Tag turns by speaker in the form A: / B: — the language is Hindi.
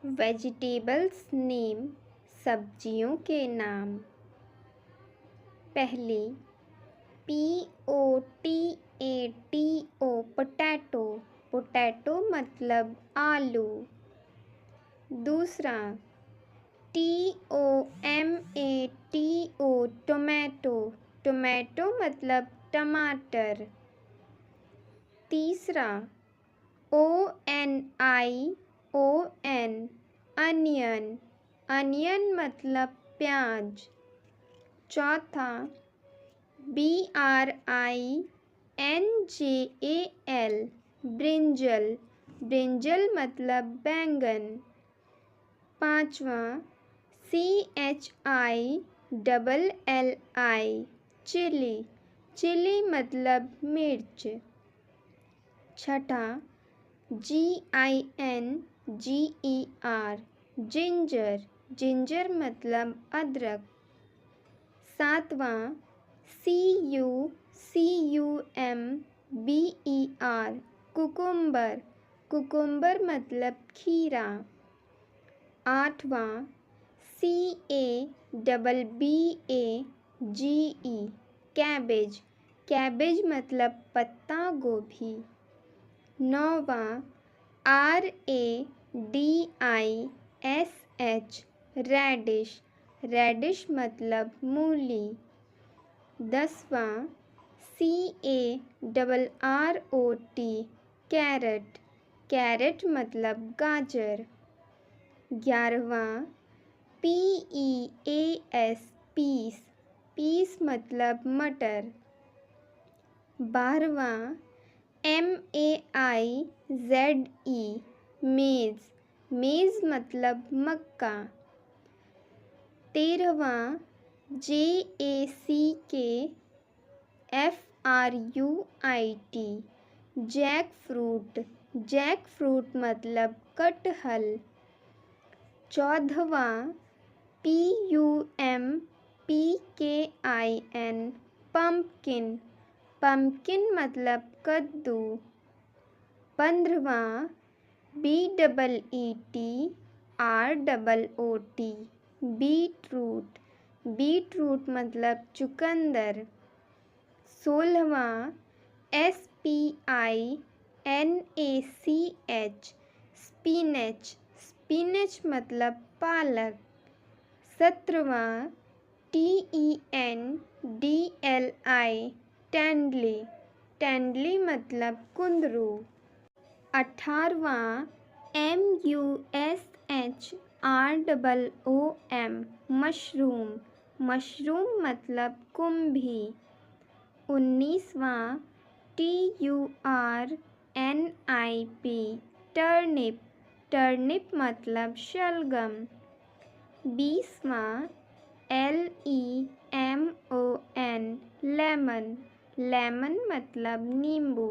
A: वेजिटेबल्स नेम, सब्जियों के नाम। पहली POTATO पोटैटो, पोटैटो मतलब आलू। दूसरा TOMATO टोमेटो, टोमेटो मतलब टमाटर। तीसरा ONION अनियन, अनियन मतलब प्याज। चौथा BRINJAL ब्रिंजल, ब्रिंजल मतलब बैंगन। पांचवा CHILLI चिली, चिली मतलब मिर्च। छठा GINGER जिंजर, जिंजर मतलब अदरक। सातवां CUCUMBER कुकुम्बर, कुकुम्बर मतलब खीरा। आठवां CABBAGE कैबेज, कैबेज मतलब पत्ता गोभी। नौवां RADISH रेडिश, रेडिश मतलब मूली। दसवां CARROT कैरेट, कैरेट मतलब गाजर। 11वां PEAS पीस, पीस मतलब मटर। 12वां MAIZE मेज़, मेज़ मतलब मक्का। 13वां JACKFRUIT jackfruit, jackfruit मतलब कटहल। 14वां PUMPKIN पम्पकिन, पम्पकिन मतलब कद्दू। 15वां BEETROOT बीटरूट, बीटरूट मतलब चुकंदर। 16वां SPINACH स्पिनच, स्पिनच मतलब पालक। 17वां TENDLI टेंडली, टेंडली मतलब कुंदरू। 18वां MUSHROOM मशरूम, मशरूम मतलब कुंभी। 19वां TURNIP टर्निप, टर्निप मतलब शलगम। 20वां LEMON लेमन, लेमन मतलब नींबू।